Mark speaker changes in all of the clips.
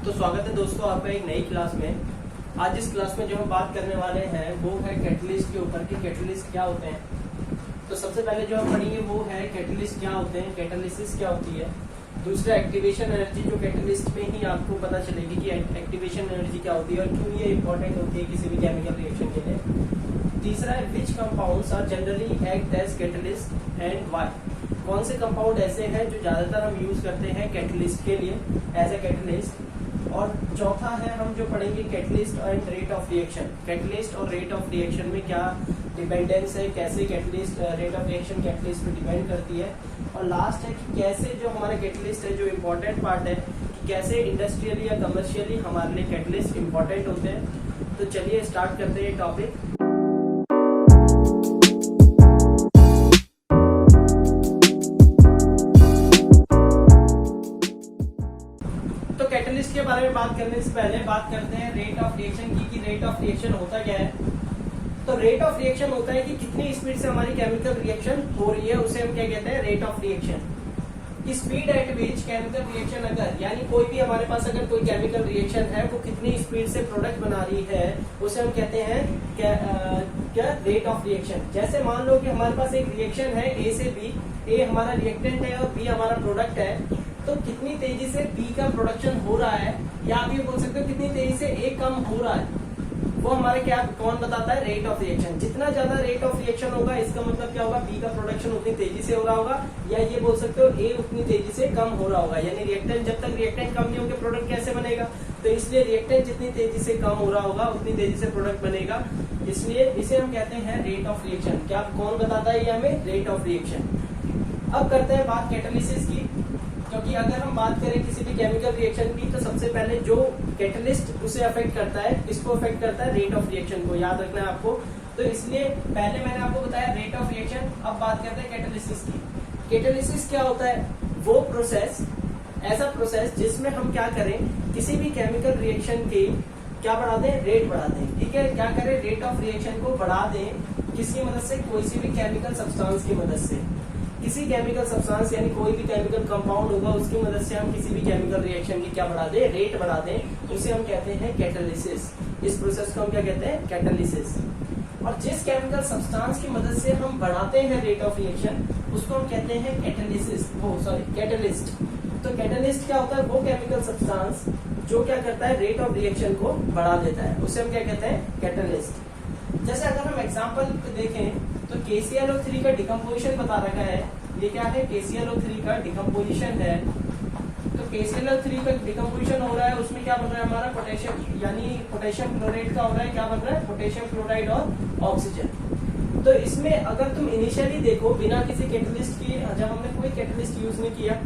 Speaker 1: तो स्वागत है दोस्तों आपका एक नई क्लास में। आज इस क्लास में जो हम बात करने वाले हैं वो है कैटलिस्ट के ऊपर कि कैटलिस्ट क्या होते हैं। तो सबसे पहले जो हम पढ़ेंगे वो है कैटलिस्ट क्या होते हैं, कैटालिसिस क्या होती है। दूसरा एक्टिवेशन एनर्जी, जो कैटलिस्ट में ही आपको पता चलेगी कि एक्टिवेशन एनर्जी क्या होती है और क्यों ये इंपॉर्टेंट होती है किसी भी केमिकल रिएक्शन के लिए। तीसरा है which compounds are generally act as catalyst and why. कौन से कंपाउंड ऐसे हैं जो ज्यादातर हम यूज करते हैं कैटलिस्ट के लिए एज ए कैटलिस्ट। और चौथा है हम जो पढ़ेंगे catalyst and rate of reaction. Catalyst और रेट ऑफ रिएक्शन में क्या डिपेंडेंस है, कैसे catalyst rate of reaction catalyst पे डिपेंड करती है। और लास्ट है कि कैसे जो हमारा कैटलिस्ट है, जो इम्पोर्टेंट पार्ट है कि कैसे इंडस्ट्रियली या कमर्शियली हमारे लिए कैटलिस्ट इम्पोर्टेंट होते हैं। तो चलिए स्टार्ट करते हैं टॉपिक। कैटलिस्ट के बारे में बात करने से पहले बात करते हैं रेट ऑफ रिएक्शन की कि रेट ऑफ रिएक्शन होता क्या है। तो रेट ऑफ रिएक्शन होता है कि कितनी स्पीड से हमारी केमिकल रिएक्शन हो रही है, उसे हम क्या कहते हैं, rate of reaction. Speed at which chemical reaction अगर, यानी कोई भी हमारे पास अगर कोई केमिकल रिएक्शन है वो कितनी स्पीड से प्रोडक्ट बना रही है उसे हम कहते हैं क्या रेट ऑफ रिएक्शन। जैसे मान लो कि हमारे पास एक रिएक्शन है ए से बी, ए हमारा रिएक्टेंट है और बी हमारा प्रोडक्ट है। तो कितनी तेजी से बी का प्रोडक्शन हो रहा है, या आप ये बोल सकते हो कितनी तेजी से ए कम हो रहा है, वो हमारे क्या कौन बताता है, रेट ऑफ रिएक्शन। जितना ज्यादा रेट ऑफ रिएक्शन होगा इसका मतलब क्या होगा, बी का प्रोडक्शन उतनी तेजी से हो रहा होगा, या ये बोल सकते हो ए उतनी तेजी से कम हो रहा होगा। यानी रिएक्टेंट, जब तक रिएक्टेंट कम नहीं होंगे प्रोडक्ट कैसे बनेगा। तो इसलिए रिएक्टेंट जितनी तेजी से कम हो रहा होगा उतनी तेजी से प्रोडक्ट बनेगा, इसलिए इसे हम कहते हैं रेट ऑफ रिएक्शन। क्या कौन बताता है ये हमें, रेट ऑफ रिएक्शन। अब करते हैं बात कैटालिसिस की, क्योंकि अगर हम बात करें किसी भी केमिकल रिएक्शन की तो सबसे पहले जो कैटलिस्ट उसे अफेक्ट करता है, किसको अफेक्ट करता है, रेट ऑफ रिएक्शन को, याद रखना है आपको। तो इसलिए पहले मैंने आपको बताया रेट ऑफ रिएक्शन। अब बात करते हैं कैटालिसिस की। कैटालिसिस क्या होता है, वो प्रोसेस, ऐसा प्रोसेस जिसमें हम क्या करें, किसी भी केमिकल रिएक्शन की क्या बढ़ा दें, रेट बढ़ा दें। ठीक है, क्या करें, रेट ऑफ रिएक्शन को बढ़ा दें। किसकी मदद से, कोई सी भी केमिकल सब्सटेंस की मदद से। किसी केमिकल सब्सटेंस यानी कोई भी केमिकल कंपाउंड होगा उसकी मदद से हम किसी भी केमिकल रिएक्शन की क्या बढ़ा दें, रेट बढ़ा दें, उसे हम कहते हैं कैटालिसिस। इस प्रोसेस को हम क्या कहते हैं, कैटालिसिस। और जिस केमिकल सब्सटेंस की मदद से हम बढ़ाते हैं रेट ऑफ रिएक्शन उसको हम कहते हैं कैटालिसिस, कैटलिस्ट। तो कैटालिस्ट क्या होता है, वो केमिकल सब्सटेंस जो क्या करता है, रेट ऑफ रिएक्शन को बढ़ा देता है, उसे हम क्या कहते हैं, कैटालिस्ट। जैसे अगर हम एग्जांपल देखें तो KClO3 का डिकम्पोजिशन बता रखा है। ये क्या है, KClO3 का डिकम्पोजिशन है। तो KClO3 का डिकम्पोजिशन हो रहा है, उसमें क्या बन रहा है हमारा, पोटेशियम, यानी पोटेशियम क्लोराइड का हो रहा है, क्या बन रहा है, पोटेशियम क्लोराइड और ऑक्सीजन। तो इसमें अगर तुम इनिशियली देखो बिना किसी कैटलिस्ट की, जब हमने कोई कैटलिस्ट यूज नहीं किया,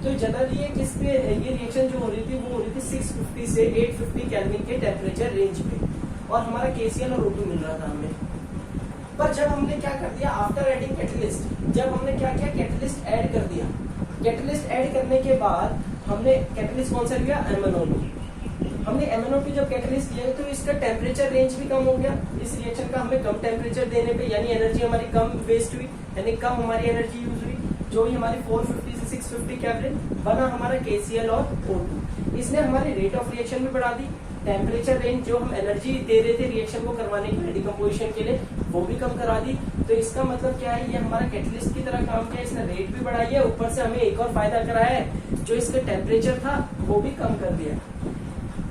Speaker 1: तो जनरली ये किस पे ये रिएक्शन जो हो रही थी वो हो रही थी 650 से 850 केल्विन के टेम्परेचर रेंज पे, और हमारा KCl और O2 मिल रहा था हमें। पर जब हमने क्या कर दिया, आफ्टर एडिंग कैटलिस्ट, जब हमने क्या किया, कैटलिस्ट ऐड कर दिया। कैटलिस्ट ऐड करने के बाद हमने कैटलिस्ट कौन सा लिया, MnO2। हमने MnO2 जब कैटलिस्ट लिया तो इसका टेम्परेचर रेंज भी कम हो गया। इस रिएक्शन का हमें कम टेम्परेचर देने पे, यानी एनर्जी हमारी कम वेस्ट हुई, यानी कम हमारी एनर्जी यूज हुई, जो ही हमारी 450 से 650 केल्विन बना हमारा KCl और O2। इसने हमारी रेट ऑफ रिएक्शन भी बढ़ा दी, टेम्परेचर रेंज जो हम एनर्जी दे रहे थे रिएक्शन को करवाने के लिए, डिकम्पोजिशन के लिए, वो भी कम करा दी। तो इसका मतलब क्या है, ये हमारा कैटलिस्ट की तरह काम किया, इसने रेट भी बढ़ाई है, ऊपर से हमें एक और फायदा कराया है, जो इसका टेम्परेचर था वो भी कम कर दिया।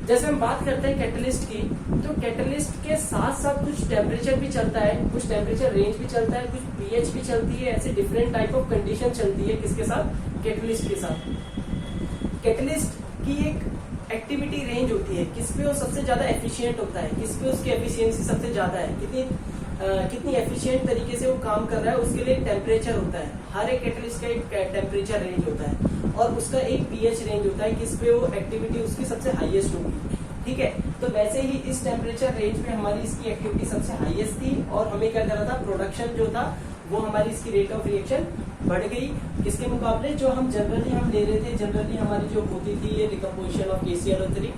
Speaker 1: जैसे हम बात करते हैं कैटलिस्ट की, तो कैटलिस्ट के साथ साथ कुछ टेम्परेचर भी चलता है, कुछ टेम्परेचर रेंज भी चलता है, कुछ pH भी चलती है, ऐसे डिफरेंट टाइप ऑफ कंडीशन चलती है किसके साथ, कैटलिस्ट के साथ। कैटलिस्ट की एक एक्टिविटी रेंज होती है, किस पे वो सबसे ज्यादा एफिशिएंट होता है, किस पे उसकी एफिशिएंसी सबसे ज्यादा है, कितनी एफिशिएंट तरीके से वो काम कर रहा है, उसके लिए टेम्परेचर होता है। हर एक कैटलिस्ट का एक टेम्परेचर रेंज होता है और उसका एक pH रेंज होता है, किस पे वो एक्टिविटी उसकी सबसे हाईएस्ट होगी। ठीक है, तो वैसे ही इस टेम्परेचर रेंज पे हमारी इसकी एक्टिविटी सबसे हाईएस्ट थी, और हमें क्या कर रहा था, प्रोडक्शन जो था वो हमारी इसकी रेट ऑफ रिएक्शन बढ़ गई, किसके मुकाबले, जो हम जनरली हम ले रहे थे, जनरली हमारी जो होती थी ये डिकम्पोजिशन ऑफ KClO3।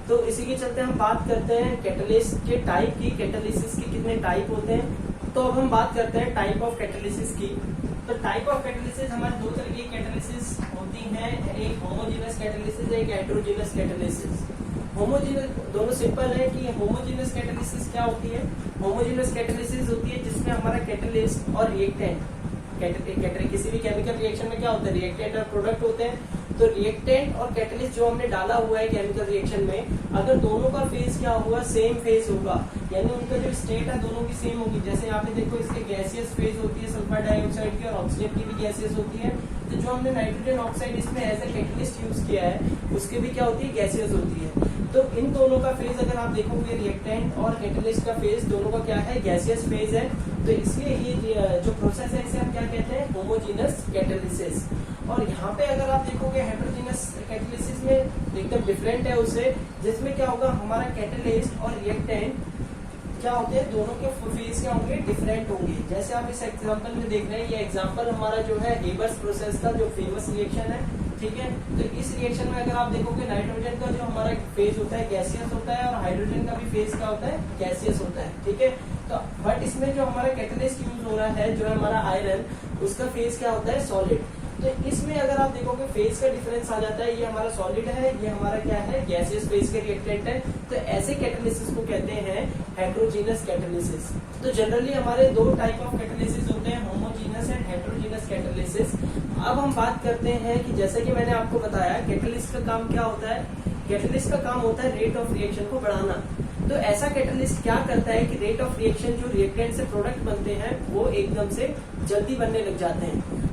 Speaker 1: तो इसी के चलते हम बात करते हैं कैटलिस्ट के टाइप की, कैटालिसिस के कितने टाइप होते हैं। तो अब हम बात करते हैं टाइप ऑफ कैटालिसिस की। तो टाइप ऑफ कैटालिसिस हमारे दो तरह की कैटालिसिस होती है एक होमोजेनस कैटालिसिस, एक हेटेरोजेनस कैटालिसिस। होमोजेनस दोनों सिंपल है कि होमोजेनस कैटालिसिस क्या होती है। होमोजेनस कैटालिसिस होती है जिसमें हमारा कैटलिस्ट और रिएक्टेंट, किसी भी केमिकल रिएक्शन में क्या होता है, रिएक्टेंट और प्रोडक्ट होते हैं। तो रिएक्टेंट और कैटलिस्ट जो हमने डाला हुआ है केमिकल रिएक्शन में, अगर दोनों का फेज क्या होगा, सेम फेज होगा, यानी उनका जो स्टेट है दोनों की सेम होगी। जैसे यहाँ पे देखो इसके गैसियस फेज होती है सल्फर डाइऑक्साइड की, और ऑक्सीजन की भी गैसियस होती है। तो जो हमने नाइट्रोजन ऑक्साइड इसमें एज ए कैटलिस्ट यूज किया है, उसके भी क्या होती है, गैसियस होती है। तो इन दोनों का फेज अगर आप देखोगे, रिएक्टेंट और कैटलिस्ट का फेज दोनों का क्या है, गैसियस फेज है। तो इसलिए ये जो प्रोसेस है इसे हम क्या कहते हैं, होमोजेनस कैटालिसिस। और यहाँ पे अगर आप देखोगे हेटेरोजेनस कैटालिसिस में एकदम डिफरेंट है उससे, जिसमें क्या होगा, हमारा कैटलिस्ट और रिएक्टेंट क्या होते हैं, दोनों के फेज क्या होंगे, डिफरेंट होंगे। जैसे आप इस एग्जांपल में देख रहे हैं, ये एग्जांपल हमारा जो है हेबर्स प्रोसेस का जो फेमस रिएक्शन है, ठीक है। तो इस रिएक्शन में अगर आप देखोगे, नाइट्रोजन का जो हमारा फेज होता है गैसियस होता है, और हाइड्रोजन का भी फेज क्या होता है, गैसियस होता है, ठीक है। तो बट इसमें जो हमारा कैटलिस्ट यूज हो रहा है, जो है हमारा आयरन, उसका फेज क्या होता है, सॉलिड। तो इसमें अगर आप देखोगे फेज का डिफरेंस आ जाता है, ये हमारा सॉलिड है, ये हमारा क्या है, गैसियस फेज के रिएक्टेंट है। तो ऐसे कैटालिसिस को कहते हैं हेटेरोजेनस कैटालिसिस। तो जनरली हमारे दो टाइप ऑफ कैटालिसिस होते हैं, होमोजेनस एंड हेटेरोजेनस कैटालिसिस। अब हम बात करते हैं कि जैसे कि मैंने आपको बताया, कैटालिस्ट का काम क्या होता है, कैटालिस्ट का काम होता है रेट ऑफ रिएक्शन को बढ़ाना। तो ऐसा कैटालिस्ट क्या करता है कि रेट ऑफ रिएक्शन, जो रिएक्टेंट से प्रोडक्ट बनते हैं, वो एकदम से जल्दी बनने लग जाते हैं।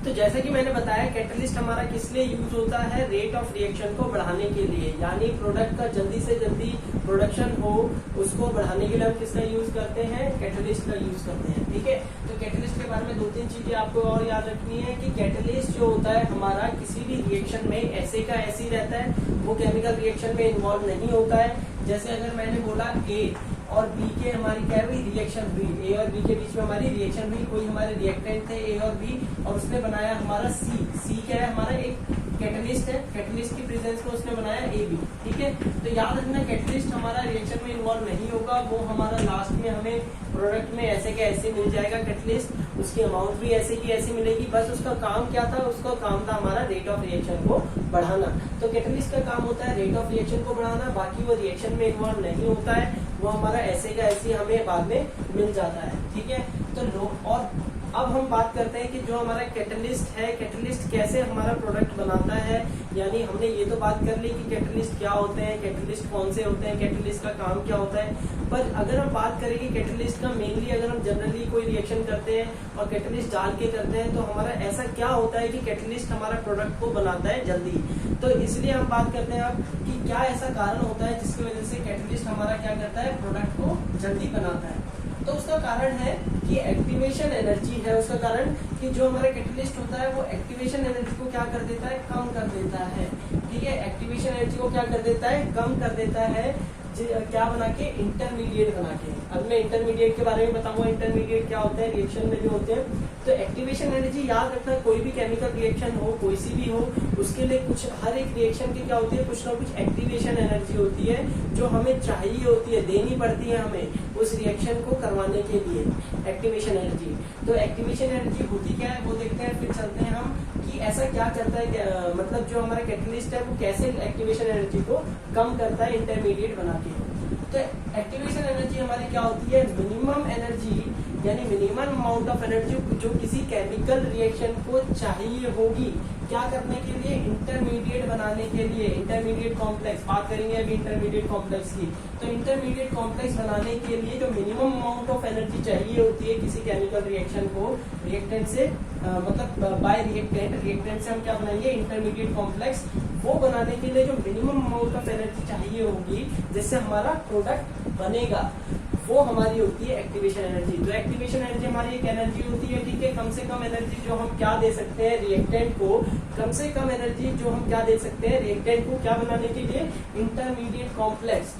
Speaker 1: तो जैसे कि मैंने बताया, कैटलिस्ट हमारा किस लिए यूज होता है, रेट ऑफ रिएक्शन को बढ़ाने के लिए, यानी प्रोडक्ट का जल्दी से जल्दी प्रोडक्शन हो, उसको बढ़ाने के लिए हम किसका यूज करते हैं, कैटलिस्ट का यूज करते हैं, ठीक है। तो कैटलिस्ट के बारे में दो तीन चीजें आपको और याद रखनी है कि कैटलिस्ट जो होता है हमारा किसी भी रिएक्शन में ऐसे का ऐसे ही रहता है, वो केमिकल रिएक्शन में इन्वॉल्व नहीं होता है। जैसे अगर मैंने बोला ए और बी के हमारी क्या हुई, रिएक्शन हुई, ए और बी के बीच में हमारी रिएक्शन हुई, कोई हमारे रिएक्टेंट थे ए और बी, और उसने बनाया हमारा सी। सी क्या है, हमारा एक कैटलिस्ट है, कैटलिस्ट की प्रेजेंस में उसने बनाया ए बी, ठीक है। तो याद रखना, कैटलिस्ट हमारा रिएक्शन में इन्वॉल्व नहीं होगा, वो हमारा लास्ट में हमें प्रोडक्ट में ऐसे के ऐसे मिल जाएगा कैटलिस्ट, उसकी अमाउंट भी ऐसे की ऐसी मिलेगी। बस उसका काम क्या था, उसका काम था हमारा रेट ऑफ रिएक्शन को बढ़ाना। तो कैटलिस्ट का काम होता है रेट ऑफ रिएक्शन को बढ़ाना, बाकी वो रिएक्शन में इन्वॉल्व नहीं होता है, वो हमारा ऐसे का ऐसे हमें बाद में मिल जाता है, ठीक है। तो और अब हम बात करते हैं कि जो हमारा कैटलिस्ट है, कैटलिस्ट कैसे हमारा प्रोडक्ट बनाता है। यानी हमने ये तो बात कर ली कि कैटलिस्ट क्या होते हैं, कैटलिस्ट कौन से होते हैं, कैटलिस्ट का काम क्या होता है। पर अगर हम बात करें कि कैटलिस्ट का मेनली, अगर हम जनरली कोई रिएक्शन करते हैं और कैटलिस्ट डाल के करते हैं, तो हमारा ऐसा क्या होता है कि कैटलिस्ट हमारा प्रोडक्ट को बनाता है जल्दी। तो इसलिए हम बात करते हैं अब कि क्या ऐसा कारण होता है जिसकी वजह से कैटलिस्ट हमारा क्या करता है, प्रोडक्ट को जल्दी बनाता है। तो उसका कारण है कि एक्टिवेशन एनर्जी है। उसका कारण कि जो हमारा कैटलिस्ट होता है वो एक्टिवेशन एनर्जी को क्या कर देता है, कम कर देता है, ठीक है। एक्टिवेशन एनर्जी को क्या कर देता है, कम कर देता है, क्या बना के, इंटरमीडिएट बना के। अब मैं इंटरमीडिएट के बारे में बताऊंगा, इंटरमीडिएट क्या होता है रिएक्शन में जो होते हैं। तो एक्टिवेशन एनर्जी याद रखना, कोई भी केमिकल रिएक्शन हो, कोई सी भी हो, उसके लिए कुछ, हर एक रिएक्शन की क्या होती है, कुछ ना कुछ एक्टिवेशन एनर्जी होती है जो हमें चाहिए होती है, देनी पड़ती है हमें उस रिएक्शन को करवाने के लिए, एक्टिवेशन एनर्जी। तो एक्टिवेशन एनर्जी होती क्या है वो देखते हैं, फिर चलते हैं हम कि ऐसा क्या करता है, मतलब जो हमारा कैटलिस्ट है वो कैसे एक्टिवेशन एनर्जी को कम करता है इंटरमीडिएट बना के। तो एक्टिवेशन एनर्जी हमारी क्या होती है, मिनिमम एनर्जी, यानी मिनिमम अमाउंट ऑफ एनर्जी जो किसी केमिकल रिएक्शन को चाहिए होगी, क्या करने के लिए, इंटरमीडिएट बनाने के लिए। इंटरमीडिएट कॉम्प्लेक्स बात करेंगे अभी, इंटरमीडिएट कॉम्प्लेक्स की। तो इंटरमीडिएट कॉम्प्लेक्स बनाने के लिए जो मिनिमम अमाउंट ऑफ एनर्जी चाहिए होती है किसी केमिकल रिएक्शन को, रिएक्टेंट से मतलब बाय रिएक्टेंट से हम क्या बनाएंगे, इंटरमीडिएट कॉम्प्लेक्स। वो बनाने के लिए जो मिनिमम अमाउंट ऑफ एनर्जी चाहिए होगी जिससे हमारा प्रोडक्ट बनेगा, वो हमारी होती है एक्टिवेशन एनर्जी। तो एक्टिवेशन एनर्जी हमारी एक एनर्जी होती है, ठीक है, कम से कम एनर्जी जो हम क्या दे सकते हैं रिएक्टेंट को, कम से कम एनर्जी जो हम क्या दे सकते हैं रिएक्टेंट को, क्या बनाने के लिए, इंटरमीडिएट कॉम्प्लेक्स।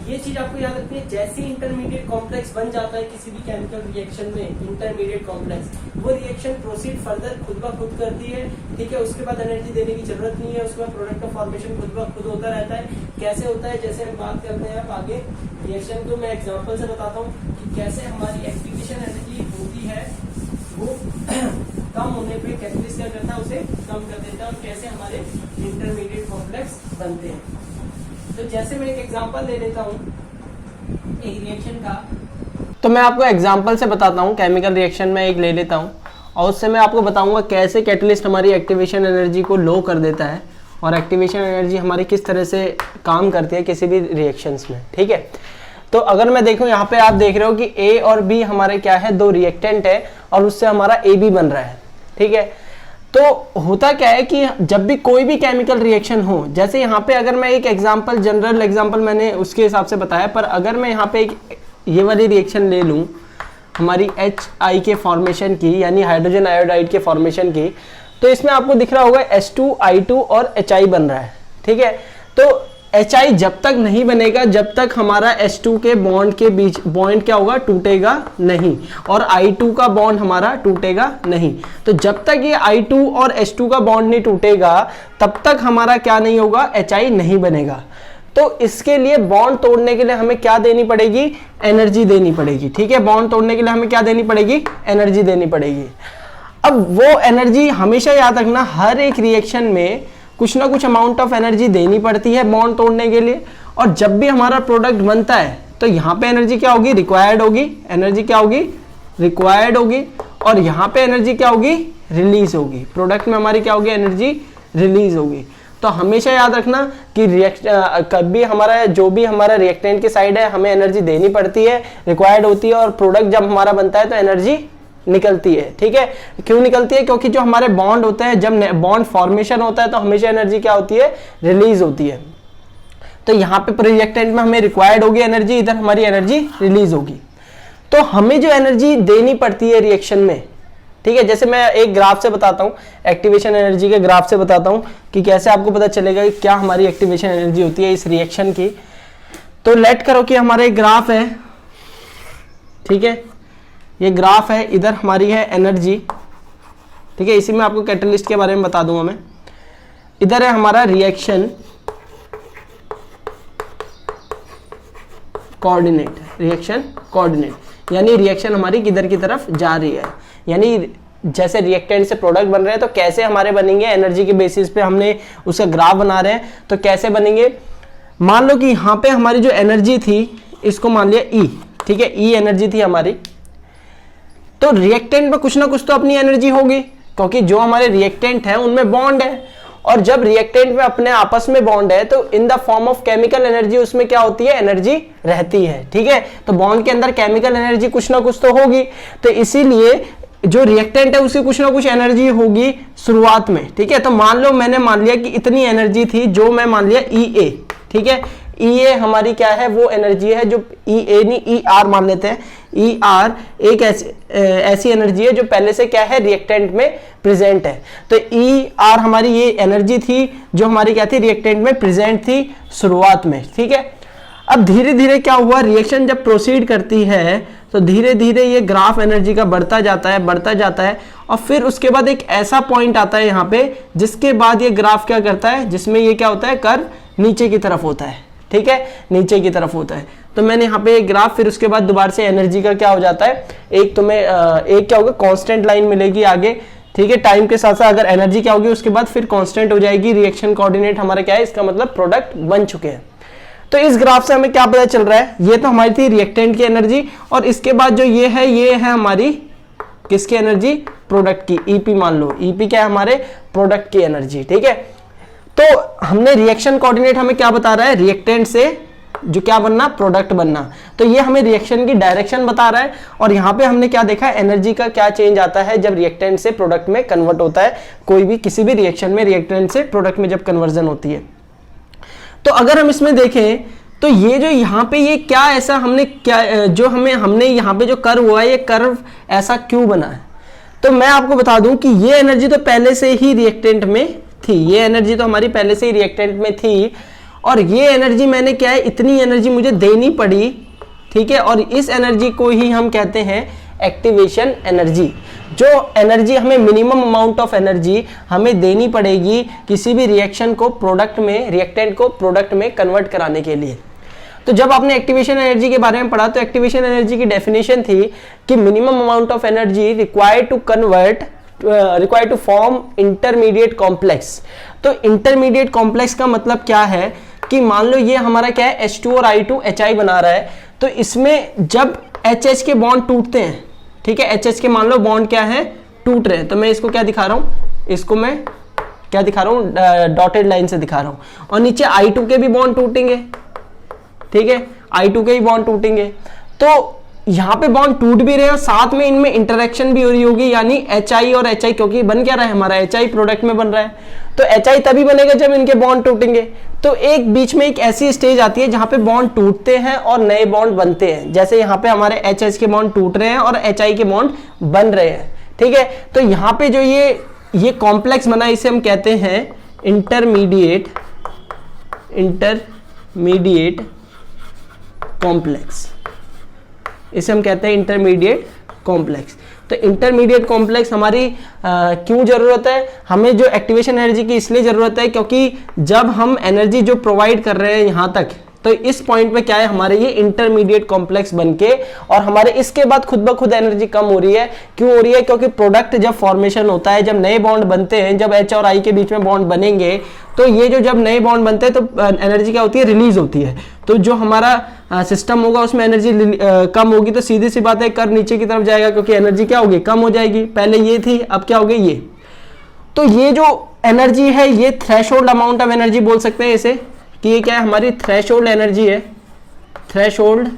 Speaker 1: ये चीज आपको याद रखनी है, जैसे इंटरमीडिएट कॉम्प्लेक्स बन जाता है किसी भी केमिकल रिएक्शन में, इंटरमीडिएट कॉम्प्लेक्स, वो रिएक्शन प्रोसीड फर्दर खुद ब खुद करती है, ठीक है। उसके बाद एनर्जी देने की जरूरत नहीं है, उसके बाद प्रोडक्ट का फॉर्मेशन खुद ब खुद होता रहता है। कैसे होता है, जैसे हम बात करते हैं अब आगे रिएक्शन को, मैं एग्जांपल से बताता हूँ कि कैसे हमारी एक्टिवेशन एनर्जी होती है। वो कम होने पे कैटलिस्ट क्या करता है, उसे कम कर देता है। और कैसे हमारे इंटरमीडिएट कॉम्प्लेक्स बनते हैं। तो जैसे मैं एक एग्जांपल दे देता हूँ एक रिएक्शन का,
Speaker 2: तो मैं आपको एग्जांपल से बताता हूँ। केमिकल रिएक्शन में एक ले लेता हूँ और उससे मैं आपको बताऊंगा कैसे कैटलिस्ट हमारी एक्टिवेशन एनर्जी को लो कर देता है और एक्टिवेशन एनर्जी हमारी किस तरह से काम करती है किसी भी रिएक्शंस में। ठीक है, तो अगर मैं देखूं यहाँ पे आप देख रहे हो कि ए और बी हमारे क्या है, दो रिएक्टेंट है और उससे हमारा ए बी बन रहा है। ठीक है, तो होता क्या है कि जब भी कोई भी केमिकल रिएक्शन हो, जैसे यहाँ पे अगर मैं एक एग्जांपल, जनरल एग्जांपल मैंने उसके हिसाब से बताया, पर अगर मैं यहाँ पे एक ये वाली रिएक्शन ले लूँ हमारी HI के फॉर्मेशन की, यानी हाइड्रोजन आयोडाइड के फॉर्मेशन की, तो इसमें आपको दिख रहा होगा H2I2 और HI बन रहा है। ठीक है, तो HI जब तक नहीं बनेगा जब तक हमारा H2 के बॉन्ड के बीच बॉन्ड क्या होगा, टूटेगा नहीं, और I2 का बॉन्ड हमारा टूटेगा नहीं। तो जब तक ये I2 और H2 का बॉन्ड नहीं टूटेगा तब तक हमारा क्या नहीं होगा, HI नहीं बनेगा। तो इसके लिए बॉन्ड तोड़ने के लिए हमें क्या देनी पड़ेगी, एनर्जी देनी पड़ेगी। ठीक है, बॉन्ड तोड़ने के लिए हमें क्या देनी पड़ेगी, एनर्जी देनी पड़ेगी। अब वो एनर्जी हमेशा याद रखना, हर एक रिएक्शन में कुछ ना कुछ अमाउंट ऑफ एनर्जी देनी पड़ती है बॉन्ड तोड़ने के लिए। और जब भी हमारा प्रोडक्ट बनता है तो यहाँ पे एनर्जी क्या होगी, रिक्वायर्ड होगी, एनर्जी क्या होगी, रिक्वायर्ड होगी, और यहाँ पे एनर्जी क्या होगी, रिलीज होगी। प्रोडक्ट में हमारी क्या होगी, एनर्जी रिलीज होगी। तो हमेशा याद रखना कि कभी हमारा जो भी हमारा रिएक्टेंट की साइड है हमें एनर्जी देनी पड़ती है, रिक्वायर्ड होती है, और प्रोडक्ट जब हमारा बनता है तो एनर्जी निकलती है। ठीक है, क्यों निकलती है, क्योंकि जो हमारे बॉन्ड होते हैं, जब बॉन्ड फॉर्मेशन होता है तो हमेशा एनर्जी क्या होती है, रिलीज होती है। तो यहाँ पे रिएक्टेंट में हमें रिक्वायर्ड होगी एनर्जी, इधर हमारी एनर्जी रिलीज होगी। तो हमें जो एनर्जी देनी पड़ती है रिएक्शन में, ठीक है, जैसे मैं एक ग्राफ से बताता हूँ, एक्टिवेशन एनर्जी के ग्राफ से बताता हूँ कि कैसे आपको पता चलेगा कि क्या हमारी एक्टिवेशन एनर्जी होती है इस रिएक्शन की। तो लेट करो कि हमारा एक ग्राफ है, ठीक है, ये ग्राफ है, इधर हमारी है एनर्जी। ठीक है, इसी में आपको कैटलिस्ट के बारे में बता दूंगा मैं। इधर है हमारा रिएक्शन कोऑर्डिनेट, रिएक्शन कोऑर्डिनेट, यानी रिएक्शन हमारी किधर की तरफ जा रही है, यानी जैसे रिएक्टेंट से प्रोडक्ट बन रहे हैं तो कैसे हमारे बनेंगे, एनर्जी के बेसिस पे हमने उसका ग्राफ बना रहे हैं तो कैसे बनेंगे। मान लो कि यहाँ पे हमारी जो एनर्जी थी इसको मान लिया E, ठीक है, E एनर्जी थी हमारी। तो रिएक्टेंट में कुछ ना कुछ तो अपनी एनर्जी होगी, क्योंकि जो हमारे रिएक्टेंट है उनमें बॉन्ड है, और जब रिएक्टेंट में अपने आपस में बॉन्ड है तो in the form of chemical energy उसमें क्या होती है, एनर्जी रहती है। ठीक है, तो बॉन्ड के अंदर केमिकल एनर्जी कुछ ना कुछ तो होगी, तो इसीलिए जो रिएक्टेंट है उसकी कुछ ना कुछ एनर्जी होगी शुरुआत में। ठीक है, तो मान लो मैंने मान लिया कि इतनी एनर्जी थी, जो मैं मान लिया EA। ठीक है, EA हमारी क्या है, वो एनर्जी है जो EA नहीं ER मान लेते हैं। ER एक ऐसी एनर्जी है जो पहले से क्या है, रिएक्टेंट में प्रेजेंट है। तो ER हमारी ये एनर्जी थी जो हमारी क्या थी, रिएक्टेंट में प्रेजेंट थी शुरुआत में। ठीक है, अब धीरे धीरे क्या हुआ, रिएक्शन जब प्रोसीड करती है तो धीरे धीरे ये ग्राफ एनर्जी का बढ़ता जाता है, और फिर उसके बाद एक ऐसा पॉइंट आता है यहाँ पे जिसके बाद ये ग्राफ क्या करता है, जिसमें ये क्या होता है, कर्व नीचे की तरफ होता है। ठीक है, नीचे की तरफ होता है। तो मैंने यहाँ पे एक ग्राफ, फिर उसके बाद दोबारा से एनर्जी का क्या हो जाता है, एक तुम्हें एक क्या होगा, कांस्टेंट लाइन मिलेगी आगे। ठीक है, टाइम के साथ साथ अगर एनर्जी क्या होगी उसके बाद फिर कांस्टेंट हो जाएगी, रिएक्शन कोऑर्डिनेट हमारा क्या है, इसका मतलब प्रोडक्ट बन चुके हैं। तो इस ग्राफ से हमें क्या पता चल रहा है, ये तो हमारी थी रिएक्टेंट की एनर्जी, और इसके बाद जो ये है हमारी किसकी एनर्जी, प्रोडक्ट की, EP मान लो, EP क्या है, हमारे प्रोडक्ट की एनर्जी। ठीक है, तो हमने रिएक्शन कोऑर्डिनेट हमें क्या बता रहा है, रिएक्टेंट से जो क्या बनना, प्रोडक्ट बनना। तो ये हमें रिएक्शन की डायरेक्शन बता रहा है, और यहाँ पे हमने क्या देखा, एनर्जी का क्या चेंज आता है जब रिएक्टेंट से प्रोडक्ट में कन्वर्ट होता है, कोई भी किसी भी रिएक्शन में रिएक्टेंट से प्रोडक्ट में जब कन्वर्जन होती है। तो अगर हम इसमें देखें तो ये जो यहाँ पे ये क्या ऐसा हमने क्या जो हमने यहाँ पे जो कर्व हुआ है, ये कर्व ऐसा क्यों बना है। तो मैं आपको बता दूं कि ये एनर्जी तो पहले से ही रिएक्टेंट में थी, ये एनर्जी तो हमारी पहले से ही रिएक्टेंट में थी, और ये एनर्जी मैंने क्या है, इतनी एनर्जी मुझे देनी पड़ी। ठीक है, और इस एनर्जी को ही हम कहते हैं एक्टिवेशन एनर्जी। जो एनर्जी हमें, मिनिमम अमाउंट ऑफ एनर्जी हमें देनी पड़ेगी किसी भी रिएक्शन को प्रोडक्ट में, रिएक्टेंट को प्रोडक्ट में कन्वर्ट कराने के लिए। तो जब आपने एक्टिवेशन एनर्जी के बारे में पढ़ा तो एक्टिवेशन एनर्जी की डेफिनेशन थी कि minimum amount of energy required to convert required to form intermediate complex. तो इंटरमीडिएट कॉम्प्लेक्स का मतलब क्या है कि मान लो ये हमारा क्या है H2 और I2 HI बना रहा है, तो इसमें जब HH के बॉन्ड टूटते हैं, ठीक है, HH के मान लो बॉन्ड क्या है, टूट रहे हैं, तो मैं इसको क्या दिखा रहा हूं, इसको मैं क्या दिखा रहा हूं, डॉटेड लाइन से दिखा रहा हूं। और नीचे I2 के भी बॉन्ड टूटेंगे, ठीक है, I2 के भी बॉन्ड टूटेंगे, तो यहाँ पे बॉन्ड टूट भी रहे हैं और साथ में इनमें इंटरेक्शन भी हो रही होगी, यानी HI और HI, क्योंकि बन क्या रहा है हमारा HI प्रोडक्ट में बन रहा है, तो HI तभी बनेगा जब इनके बॉन्ड टूटेंगे। तो एक बीच में एक ऐसी स्टेज आती है जहां पे बॉन्ड टूटते हैं और नए बॉन्ड बनते हैं, जैसे यहाँ पे हमारे HH के बॉन्ड टूट रहे हैं और HI के बॉन्ड बन रहे हैं, ठीक है। तो यहाँ पे जो ये कॉम्प्लेक्स बना, इसे हम कहते हैं इंटरमीडिएट कॉम्प्लेक्स, इसे हम कहते हैं इंटरमीडिएट कॉम्प्लेक्स। तो इंटरमीडिएट कॉम्प्लेक्स हमारी क्यों जरूरत है, हमें जो एक्टिवेशन एनर्जी की इसलिए जरूरत है क्योंकि जब हम एनर्जी जो प्रोवाइड कर रहे हैं यहां तक, तो इस पॉइंट पे क्या है, हमारे ये इंटरमीडिएट कॉम्प्लेक्स बनके और हमारे इसके बाद खुद ब खुद एनर्जी कम हो रही है। क्यों हो रही है, क्योंकि प्रोडक्ट जब फॉर्मेशन होता है, जब नए बॉन्ड बनते हैं, जब H और I के बीच में बॉन्ड बनेंगे, तो ये जो जब नए बॉन्ड बनते हैं तो एनर्जी क्या होती है, रिलीज होती है। तो जो हमारा सिस्टम होगा उसमें एनर्जी कम होगी, तो सीधी सी बात है कर्व नीचे की तरफ जाएगा, क्योंकि एनर्जी क्या होगी, कम हो जाएगी। पहले ये थी, अब क्या हो गई ये। तो ये जो एनर्जी है, ये थ्रेशोल्ड अमाउंट ऑफ एनर्जी बोल सकते हैं इसे, कि ये क्या है, हमारी थ्रेशोल्ड एनर्जी है, थ्रेशोल्ड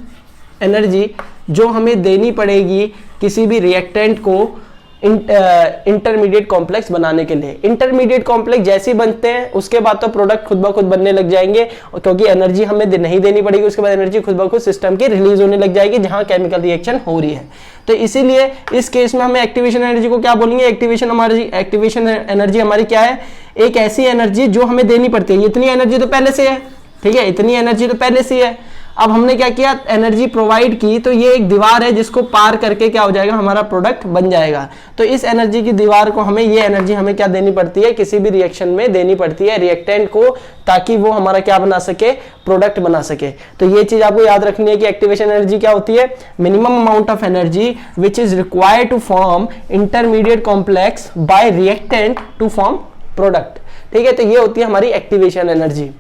Speaker 2: एनर्जी जो हमें देनी पड़ेगी किसी भी रिएक्टेंट को इंटरमीडिएट कॉम्प्लेक्स बनाने के लिए। इंटरमीडिएट कॉम्प्लेक्स जैसे ही बनते हैं उसके बाद तो प्रोडक्ट खुद ब खुद बनने लग जाएंगे, और क्योंकि एनर्जी हमें नहीं देनी पड़ेगी, उसके बाद एनर्जी खुद ब खुद सिस्टम की रिलीज होने लग जाएगी जहां केमिकल रिएक्शन हो रही है। तो इसीलिए इस केस में हमें एक्टिवेशन एनर्जी को क्या बोलेंगे, एक्टिवेशन एनर्जी हमारी क्या है, एक ऐसी एनर्जी जो हमें देनी पड़ती है। इतनी एनर्जी तो पहले से है, ठीक है, इतनी एनर्जी तो पहले से है, अब हमने क्या किया, एनर्जी प्रोवाइड की, तो ये एक दीवार है जिसको पार करके क्या हो जाएगा, हमारा प्रोडक्ट बन जाएगा। तो इस एनर्जी की दीवार को हमें, ये एनर्जी हमें क्या देनी पड़ती है, किसी भी रिएक्शन में देनी पड़ती है रिएक्टेंट को, ताकि वो हमारा क्या बना सके, प्रोडक्ट बना सके। तो ये चीज आपको याद रखनी है कि एक्टिवेशन एनर्जी क्या होती है, minimum amount of energy which is required to form intermediate complex by reactant to form product, ठीक है। तो ये होती है हमारी एक्टिवेशन एनर्जी।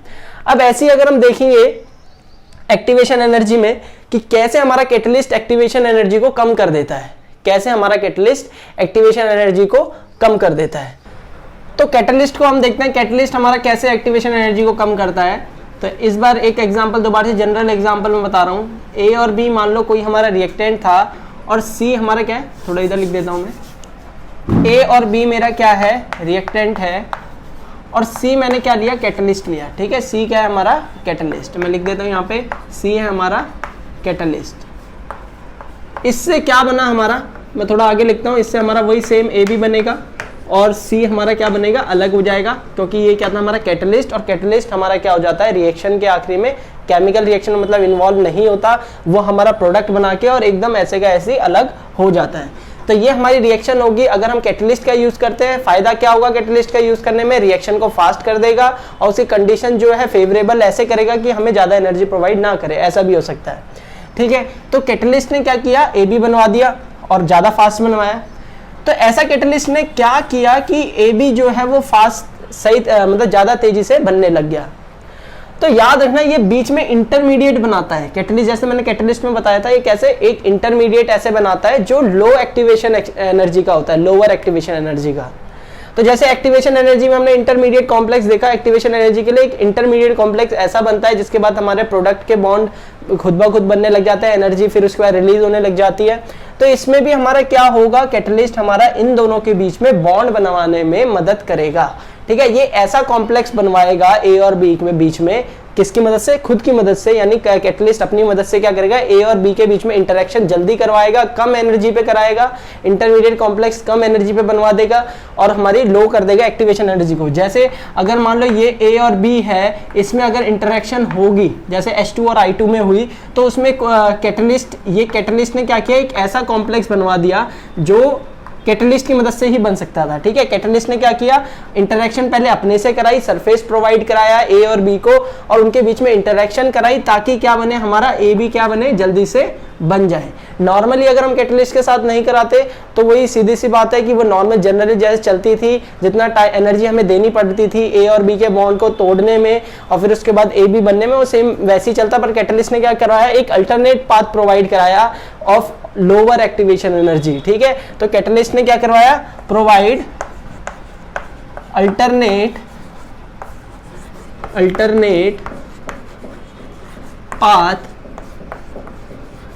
Speaker 2: अब ऐसी अगर हम देखेंगे एक्टिवेशन एनर्जी में कि कैसे हमारा कैटलिस्ट एक्टिवेशन एनर्जी को कम कर देता है, कैसे हमारा कैटलिस्ट एक्टिवेशन एनर्जी को कम कर देता है। तो कैटलिस्ट को हम देखते हैं, कैटलिस्ट हमारा कैसे एक्टिवेशन एनर्जी को कम करता है। तो इस बार एक एग्जांपल, दोबारा से जनरल एग्जांपल में बता रहा हूँ। ए और बी मान लो कोई हमारा रिएक्टेंट था और सी हमारा क्या है, थोड़ा इधर लिख देता हूँ मैं, ए और बी मेरा क्या है, रिएक्टेंट है, और सी मैंने क्या लिया, कैटलिस्ट लिया, ठीक है। सी क्या है हमारा, कैटलिस्ट, मैं लिख देता हूँ यहाँ पे, सी है हमारा कैटलिस्ट। इससे क्या बना हमारा, मैं थोड़ा आगे लिखता हूँ, इससे हमारा वही सेम ए भी बनेगा और सी हमारा क्या बनेगा, अलग हो जाएगा, क्योंकि ये क्या था हमारा कैटलिस्ट, और कैटलिस्ट हमारा क्या हो जाता है, रिएक्शन के आखिरी में केमिकल रिएक्शन मतलब इन्वॉल्व नहीं होता, वो हमारा प्रोडक्ट बना के और एकदम ऐसे का ऐसे अलग हो जाता है। तो ये हमारी रिएक्शन होगी अगर हम कैटलिस्ट का यूज करते हैं। फायदा क्या होगा कैटलिस्ट का यूज करने में, रिएक्शन को फास्ट कर देगा और उसकी कंडीशन जो है फेवरेबल ऐसे करेगा कि हमें ज्यादा एनर्जी प्रोवाइड ना करे, ऐसा भी हो सकता है, ठीक है। तो कैटलिस्ट ने क्या किया, ए बी बनवा दिया और ज्यादा फास्ट बनवाया। तो ऐसा कैटलिस्ट ने क्या किया कि ए बी जो है वो फास्ट सही मतलब ज्यादा तेजी से बनने लग गया। तो याद रखना ये बीच में इंटरमीडिएट बनाता है कैटलिस्ट, जैसे मैंने कैटलिस्ट में बताया था, ये कैसे एक इंटरमीडिएट ऐसे बनाता है जो लो एक्टिवेशन एनर्जी का होता है, लोअर एक्टिवेशन एनर्जी का। तो जैसे एक्टिवेशन एनर्जी में हमने इंटरमीडिएट कॉम्प्लेक्स देखा, एक्टिवेशन एनर्जी के लिए एक इंटरमीडिएट कॉम्प्लेक्स ऐसा बनता है जिसके बाद हमारे प्रोडक्ट के बॉन्ड खुद ब खुद बनने लग जाते हैं, एनर्जी फिर उसके बाद रिलीज होने लग जाती है। तो इसमें भी हमारा क्या होगा, कैटलिस्ट हमारा इन दोनों के बीच में बॉन्ड बनवाने में मदद करेगा, ठीक है। ये ऐसा कॉम्प्लेक्स बनवाएगा ए और बी में बीच में, किसकी मदद से, खुद की मदद से, यानी कैटलिस्ट अपनी मदद से क्या करेगा, ए और बी के बीच में इंटरेक्शन जल्दी करवाएगा, कम एनर्जी पे कराएगा, इंटरमीडिएट कॉम्प्लेक्स कम एनर्जी पे बनवा देगा और हमारी लो कर देगा एक्टिवेशन एनर्जी को। जैसे अगर मान लो ये ए और बी है, इसमें अगर इंटरेक्शन होगी जैसे H2 और I2 में हुई, तो उसमें कैटलिस्ट, ये कैटलिस्ट ने क्या किया, एक ऐसा कॉम्प्लेक्स बनवा दिया जो कैटलिस्ट की मदद से ही बन सकता था। ठीक है, कैटलिस्ट ने क्या किया, इंटरेक्शन पहले अपने से कराई, सरफेस प्रोवाइड कराया ए और बी को, और उनके बीच में इंटरेक्शन कराई ताकि क्या बने, हमारा ए बी क्या बने, जल्दी से बन जाए। नॉर्मली अगर हम कैटलिस्ट के साथ नहीं कराते तो वही सीधी सी बात है कि वो नॉर्मल जनरली जैसे चलती थी, जितना एनर्जी हमें देनी पड़ती थी ए और बी के बॉन्ड को तोड़ने में और फिर उसके बाद ए बी बनने में, वो सेम वैसे ही चलता। पर कैटलिस्ट ने क्या करवाया, एक अल्टरनेट पाथ प्रोवाइड कराया ऑफ लोअर एक्टिवेशन एनर्जी। ठीक है, तो कैटलिस्ट ने क्या करवाया, provide alternate path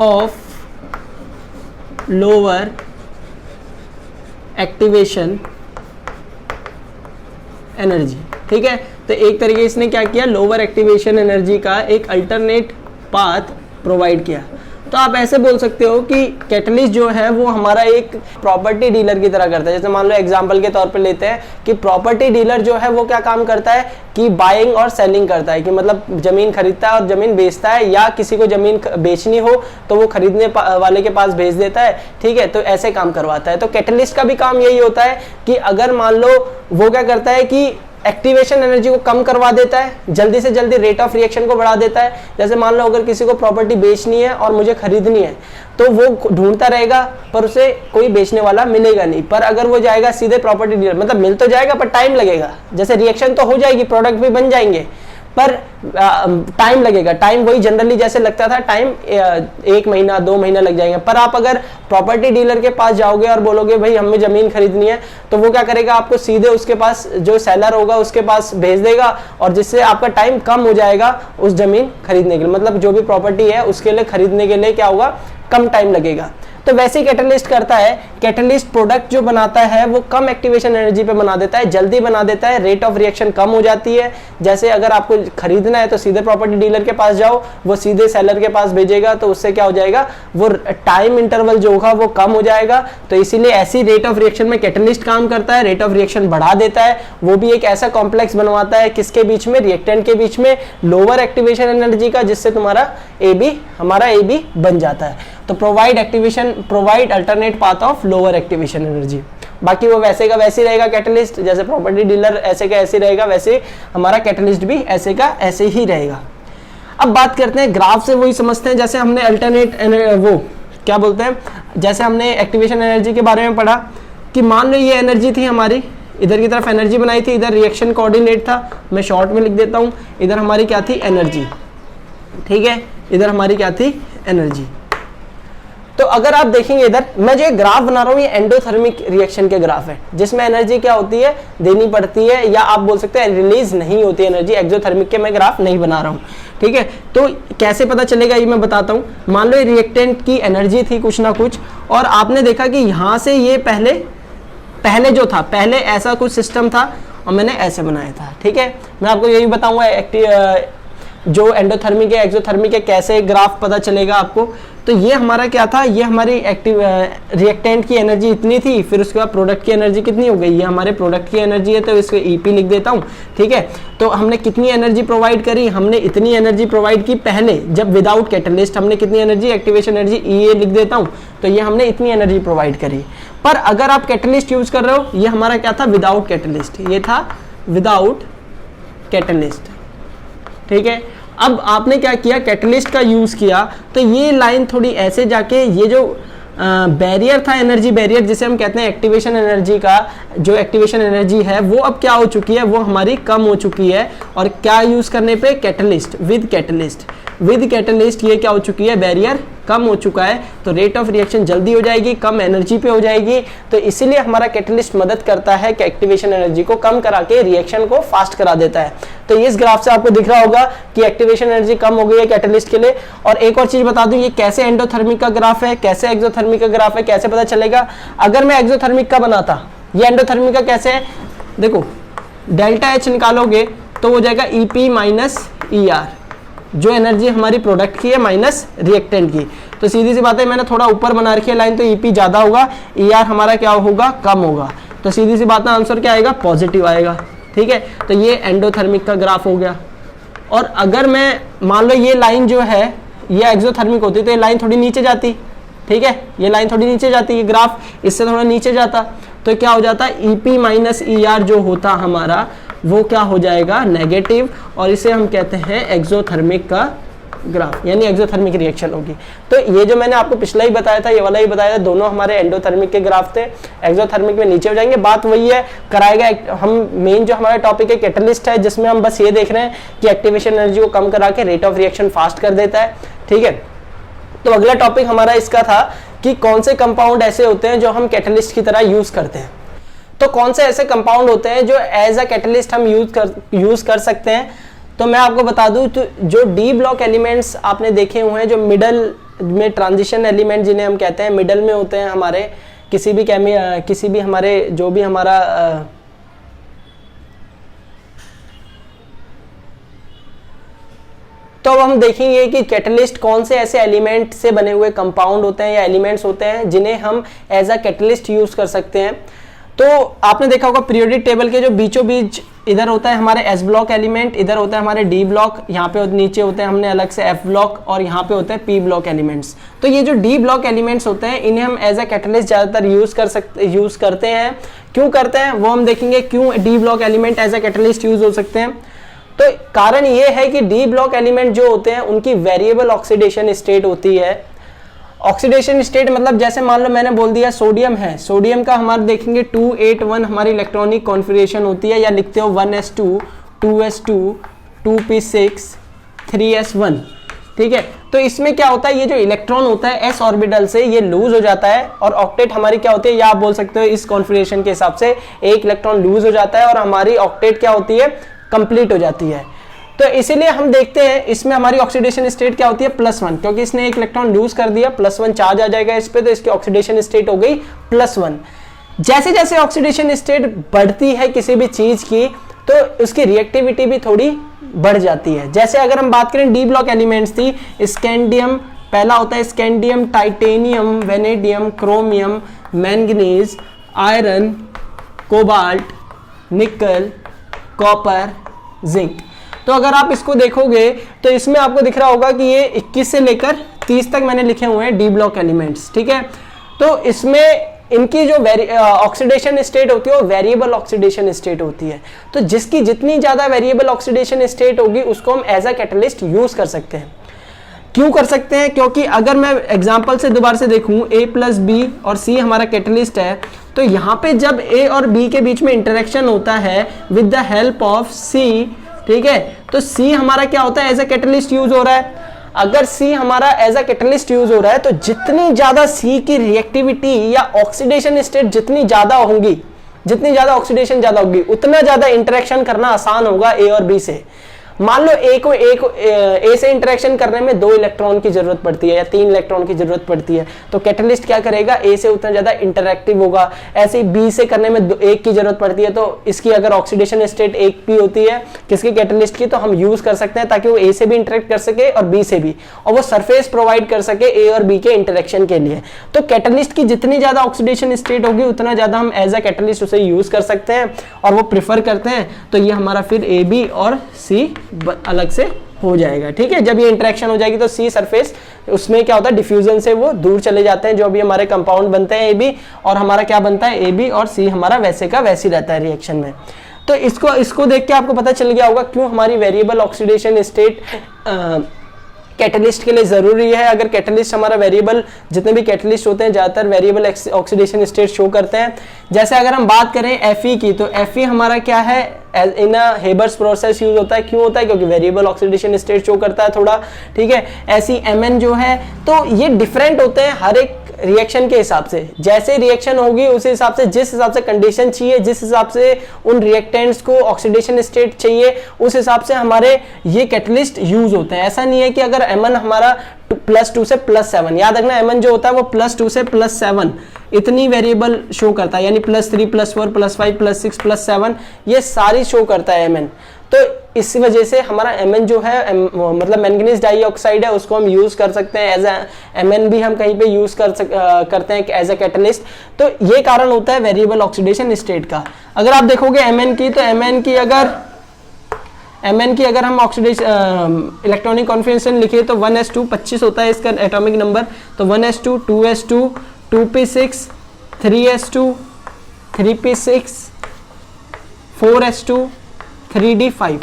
Speaker 2: of lower activation energy. ठीक है, तो एक तरीके इसने क्या किया, लोअर एक्टिवेशन एनर्जी का एक अल्टरनेट पाथ प्रोवाइड किया। तो आप ऐसे बोल सकते हो कि कैटलिस्ट जो है वो हमारा एक प्रॉपर्टी डीलर की तरह करता है। जैसे मान लो एग्जांपल के तौर पे लेते हैं कि प्रॉपर्टी डीलर जो है वो क्या काम करता है कि बाइंग और सेलिंग करता है, कि मतलब जमीन खरीदता है और जमीन बेचता है, या किसी को जमीन बेचनी हो तो वो खरीदने वाले के पास भेज देता है। ठीक है, तो ऐसे काम करवाता है। तो कैटलिस्ट का भी काम यही होता है कि अगर मान लो वो क्या करता है कि एक्टिवेशन एनर्जी को कम करवा देता है, जल्दी से जल्दी रेट ऑफ रिएक्शन को बढ़ा देता है। जैसे मान लो अगर किसी को प्रॉपर्टी बेचनी है और मुझे खरीदनी है तो वो ढूंढता रहेगा पर उसे कोई बेचने वाला मिलेगा नहीं। पर अगर वो जाएगा सीधे प्रॉपर्टी डीलर, मतलब मिल तो जाएगा पर टाइम लगेगा। जैसे रिएक्शन तो हो जाएगी, प्रोडक्ट भी बन जाएंगे, पर टाइम लगेगा। टाइम वही जनरली जैसे लगता था टाइम 1 महीना 2 महीना लग जाएंगे। पर आप अगर प्रॉपर्टी डीलर के पास जाओगे और बोलोगे भाई हमें जमीन खरीदनी है, तो वो क्या करेगा, आपको सीधे उसके पास जो सेलर होगा उसके पास भेज देगा, और जिससे आपका टाइम कम हो जाएगा उस जमीन खरीदने के लिए। मतलब जो भी प्रॉपर्टी है उसके लिए खरीदने के लिए क्या होगा, कम टाइम लगेगा। तो वैसे ही कैटलिस्ट करता है, कैटलिस्ट प्रोडक्ट जो बनाता है वो कम एक्टिवेशन एनर्जी पे बना देता है, जल्दी बना देता है, रेट ऑफ रिएक्शन कम हो जाती है। जैसे अगर आपको खरीदना है तो सीधे प्रॉपर्टी डीलर के पास जाओ, वो सीधे सेलर के पास भेजेगा, तो उससे क्या हो जाएगा, वो टाइम इंटरवल जो होगा वो कम हो जाएगा। तो इसीलिए ऐसी रेट ऑफ रिएक्शन में कैटलिस्ट काम करता है, रेट ऑफ रिएक्शन बढ़ा देता है। वो भी एक ऐसा कॉम्प्लेक्स बनवाता है किसके बीच में, रिएक्टेंट के बीच में, लोअर एक्टिवेशन एनर्जी का, जिससे तुम्हारा हमारा ए बी बन जाता है। तो provide alternate path of lower activation energy. बाकी वो वैसे का वैसे ही रहेगा कैटलिस्ट, जैसे प्रॉपर्टी डीलर ऐसे का ऐसे रहेगा, वैसे हमारा कैटलिस्ट भी ऐसे का ऐसे ही रहेगा। अब बात करते हैं ग्राफ से, वही समझते हैं जैसे हमने अल्टरनेट वो क्या बोलते हैं, जैसे हमने एक्टिवेशन एनर्जी के बारे में पढ़ा कि मान लो ये एनर्जी थी हमारी, इधर की तरफ एनर्जी बनाई थी, इधर रिएक्शन कोऑर्डिनेट था, मैं शॉर्ट में लिख देता हूँ, इधर हमारी क्या थी, एनर्जी। ठीक है, इधर हमारी क्या थी, एनर्जी। तो अगर आप देखेंगे इधर मैं जो ग्राफ बना रहा हूँ ये एंडोथर्मिक रिएक्शन के ग्राफ है, जिसमें एनर्जी क्या होती है, देनी पड़ती है, या आप बोल सकते हैं रिलीज नहीं होती एनर्जी। एक्सोथर्मिक के मैं ग्राफ नहीं बना रहा हूँ। ठीक है, तो कैसे पता चलेगा ये मैं बताता हूँ। मान लो ये रिएक्टेंट की एनर्जी थी कुछ ना कुछ, और आपने देखा कि यहाँ से ये पहले जो था, पहले ऐसा कुछ सिस्टम था और मैंने ऐसे बनाया था। ठीक है, मैं आपको यही बताऊंगा जो एंडोथर्मिक है एक्सोथर्मिक है कैसे ग्राफ पता चलेगा आपको। तो ये हमारा क्या था, ये हमारी रिएक्टेंट की एनर्जी इतनी थी, फिर उसके बाद प्रोडक्ट की एनर्जी कितनी हो गई, ये हमारे प्रोडक्ट की एनर्जी है, तो इसको ईपी लिख देता हूँ। ठीक है, तो हमने कितनी एनर्जी प्रोवाइड करी, हमने इतनी एनर्जी प्रोवाइड की पहले, जब विदाउट कैटलिस्ट हमने कितनी एनर्जी, एक्टिवेशन एनर्जी ई लिख देता हूँ, तो ये हमने इतनी एनर्जी प्रोवाइड करी। पर अगर आप कैटलिस्ट यूज कर रहे हो, ये हमारा क्या था, विदाउट कैटलिस्ट, ये था विदाउट कैटलिस्ट। ठीक है, अब आपने क्या किया, कैटलिस्ट का यूज किया, तो ये लाइन थोड़ी ऐसे जाके, ये जो बैरियर था, एनर्जी बैरियर जिसे हम कहते हैं एक्टिवेशन एनर्जी का, जो एक्टिवेशन एनर्जी है वो अब क्या हो चुकी है, वो हमारी कम हो चुकी है। और क्या यूज करने पे, कैटलिस्ट, विद कैटलिस्ट ये क्या हो चुकी है, बैरियर कम हो चुका है, तो रेट ऑफ रिएक्शन जल्दी हो जाएगी, कम एनर्जी पे हो जाएगी। तो इसीलिए हमारा कैटलिस्ट मदद करता है कि एक्टिवेशन एनर्जी को कम करा के रिएक्शन को फास्ट करा देता है। तो इस ग्राफ से आपको दिख रहा होगा कि एक्टिवेशन एनर्जी कम हो गई है कैटलिस्ट के लिए। और एक और चीज बता दूं, ये कैसे एंडोथर्मिक का ग्राफ है, कैसे एक्सोथर्मिक का ग्राफ है, कैसे पता चलेगा। अगर मैं एक्सोथर्मिक का बनाता, ये एंडोथर्मिक का कैसे है, देखो डेल्टा एच निकालोगे तो हो जाएगा ईपी माइनस ईआर, जो एनर्जी हमारी प्रोडक्ट की है माइनस रिएक्टेंट की। तो सीधी सी बात है, मैंने थोड़ा ऊपर बना रखी है लाइन, तो ईपी ज्यादा होगा, ईआर हमारा क्या होगा, कम होगा। तो सीधी सी बात है, आंसर क्या आएगा, पॉजिटिव आएगा। ठीक है, तो ये एंडोथर्मिक का ग्राफ हो गया। और अगर मैं मान लो ये लाइन जो है ये एक्सोथर्मिक होती तो ये लाइन थोड़ी नीचे जाती, ठीक है, ये लाइन थोड़ी नीचे जाती है, ग्राफ इससे थोड़ा नीचे जाता तो क्या हो जाता, EP माइनस ER जो होता हमारा वो क्या हो जाएगा, नेगेटिव, और इसे हम कहते हैं एक्सोथर्मिक का ग्राफ, यानी एक्सोथर्मिक रिएक्शन होगी। तो ये जो मैंने आपको पिछला ही बताया था, ये वाला ही बताया था, दोनों हमारे एंडोथर्मिक के ग्राफ थे, एक्सोथर्मिक में नीचे हो जाएंगे। बात वही है, कराएगा हम मेन जो हमारा टॉपिक है कैटलिस्ट है, जिसमें हम बस ये देख रहे हैं कि एक्टिवेशन एनर्जी को कम करा के रेट ऑफ रिएक्शन फास्ट कर देता है, ठीक है। तो अगला टॉपिक हमारा इसका था कि कौन से कंपाउंड ऐसे होते हैं जो हम कैटलिस्ट की तरह यूज करते हैं। तो कौन से ऐसे कंपाउंड होते हैं जो एज अ कैटलिस्ट हम यूज कर सकते हैं। तो मैं आपको बता दूं, तो जो डी ब्लॉक एलिमेंट्स आपने देखे हुए हैं, जो मिडल में ट्रांजिशन एलिमेंट जिन्हें हम कहते हैं, मिडल में होते हैं हमारे किसी भी हमारे जो भी हमारा तो अब हम देखेंगे कि कैटलिस्ट कौन से ऐसे एलिमेंट से बने हुए कंपाउंड होते हैं या एलिमेंट्स होते हैं जिन्हें हम एज अ कैटलिस्ट यूज कर सकते हैं। तो आपने देखा होगा पीरियोडिक टेबल के जो बीचों बीच इधर होता है हमारे S ब्लॉक एलिमेंट, इधर होता है हमारे D ब्लॉक, यहाँ पे नीचे होते हैं हमने अलग से F ब्लॉक, और यहाँ पे होते हैं P ब्लॉक एलिमेंट्स। तो ये जो D ब्लॉक एलिमेंट्स होते हैं इन्हें हम एज अ कैटलिस्ट ज़्यादातर यूज करते हैं। क्यों करते हैं वो हम देखेंगे, क्यों D block element as a catalyst use हो सकते हैं। तो कारण ये है कि D ब्लॉक एलिमेंट जो होते हैं उनकी वेरिएबल ऑक्सीडेशन स्टेट होती है। ऑक्सीडेशन स्टेट मतलब जैसे मान लो मैंने बोल दिया सोडियम है, सोडियम का हमारे देखेंगे 281 हमारी इलेक्ट्रॉनिक कॉन्फ़िगरेशन होती है, या लिखते हो 1s2 2s2 2p6 3s1, ठीक है। तो इसमें क्या होता है, ये जो इलेक्ट्रॉन होता है s ऑर्बिटल से ये लूज हो जाता है, और ऑक्टेट हमारी क्या होती है, या आप बोल सकते हो इस कॉन्फ़िगरेशन के हिसाब से एक इलेक्ट्रॉन लूज हो जाता है और हमारी ऑक्टेट क्या होती है, कंप्लीट हो जाती है। तो इसीलिए हम देखते हैं इसमें हमारी ऑक्सीडेशन स्टेट क्या होती है, +1, क्योंकि इसने एक इलेक्ट्रॉन लूज कर दिया, +1 चार्ज आ जाएगा इस पे, तो इसकी ऑक्सीडेशन स्टेट हो गई +1। जैसे जैसे ऑक्सीडेशन स्टेट बढ़ती है किसी भी चीज की, तो उसकी रिएक्टिविटी भी थोड़ी बढ़ जाती है। जैसे अगर हम बात करें डी ब्लॉक एलिमेंट्स थी, स्कैंडियम पहला होता है, scandium, titanium, vanadium, chromium, manganese, iron, cobalt, निकल, कॉपर, जिंक। तो अगर आप इसको देखोगे तो इसमें आपको दिख रहा होगा कि ये 21 से लेकर 30 तक मैंने लिखे हुए हैं डी ब्लॉक एलिमेंट्स, ठीक है। तो इसमें इनकी जो ऑक्सीडेशन स्टेट होती है वो वेरिएबल ऑक्सीडेशन स्टेट होती है। तो जिसकी जितनी ज्यादा वेरिएबल ऑक्सीडेशन स्टेट होगी उसको हम एज अ कैटलिस्ट यूज कर सकते हैं। क्यों कर सकते हैं, क्योंकि अगर मैं एग्जांपल से दोबारा से देखूं, A+B और C हमारा कैटलिस्ट है, तो यहाँ पे जब A और B के बीच में इंटरेक्शन होता है with the help of C, ठीक है, तो C हमारा क्या होता है, एज अ कैटलिस्ट यूज हो रहा है। अगर C हमारा एज अ कैटलिस्ट यूज हो रहा है तो जितनी ज्यादा C की रिएक्टिविटी या ऑक्सीडेशन स्टेट जितनी ज्यादा होंगी, जितनी ज्यादा ऑक्सीडेशन ज्यादा होगी, उतना ज्यादा इंटरेक्शन करना आसान होगा A और B से। मान लो A से इंटरेक्शन करने में 2 इलेक्ट्रॉन की जरूरत पड़ती है या 3 इलेक्ट्रॉन की जरूरत पड़ती है, तो कैटलिस्ट क्या करेगा, A से उतना ज्यादा इंटरैक्टिव होगा। ऐसे ही B से करने में 1 की जरूरत पड़ती है, तो इसकी अगर ऑक्सीडेशन स्टेट 1 भी होती है किसकी, कैटलिस्ट की, तो हम यूज कर सकते हैं ताकि वो A से भी इंटरेक्ट कर सके और B से भी, और वो सरफेस प्रोवाइड कर सके A और B के इंटरेक्शन के लिए। तो कैटलिस्ट की जितनी ज्यादा ऑक्सीडेशन स्टेट होगी उतना ज्यादा हम एज अ कैटलिस्ट उसे यूज कर सकते हैं और वो प्रिफर करते हैं। तो ये हमारा फिर AB और C अलग से हो जाएगा, ठीक है। जब ये इंटरेक्शन हो जाएगी तो C सरफेस, उसमें क्या होता है, डिफ्यूजन से वो दूर चले जाते हैं जो भी हमारे कंपाउंड बनते हैं AB, और हमारा क्या बनता है, AB और C हमारा वैसे का वैसे रहता है रिएक्शन में। तो इसको देख के आपको पता चल गया होगा क्यों हमारी वेरिएबल ऑक्सीडेशन स्टेट कैटलिस्ट के लिए जरूरी है। अगर कैटलिस्ट हमारा वेरिएबल, जितने भी कैटलिस्ट होते हैं ज्यादातर वेरिएबल ऑक्सीडेशन स्टेट शो करते हैं। जैसे अगर हम बात करें Fe की, तो Fe हमारा क्या है, इन हेबर्स प्रोसेस यूज होता है। क्यों होता है, क्योंकि वेरिएबल ऑक्सीडेशन स्टेट शो करता है थोड़ा, ठीक है। ऐसी Mn जो है, तो ये डिफरेंट होते हैं हर एक रिएक्शन के हिसाब से। जैसे रिएक्शन होगी उस हिसाब से, जिस हिसाब से कंडीशन चाहिए, जिस हिसाब से उन रिएक्टेंट्स को ऑक्सीडेशन स्टेट चाहिए, उस हिसाब से हमारे ये कैटलिस्ट यूज होते हैं। ऐसा नहीं है कि अगर Mn हमारा +2 से +7, याद रखना Mn जो होता है वो +2 से +7 इतनी वेरिएबल शो करता है, यानी +3 +4 +5 +6 +7 ये सारी शो करता है Mn। तो इस वजह से हमारा Mn जो है मतलब मैंगनीज डाइऑक्साइड है, उसको हम यूज कर सकते हैं एज Mn भी हम कहीं पे यूज करते हैं एज अ कैटलिस्ट। तो ये कारण होता है वेरिएबल ऑक्सीडेशन स्टेट का। अगर आप देखोगे Mn की, तो Mn की अगर Mn की अगर हम ऑक्सीडेशन इलेक्ट्रॉनिक कॉन्फिगरेशन लिखे तो 1s2 25 होता है इसका एटॉमिक नंबर, तो 1s2 2s2 2p6 3s2 3p6 4s2 3d5।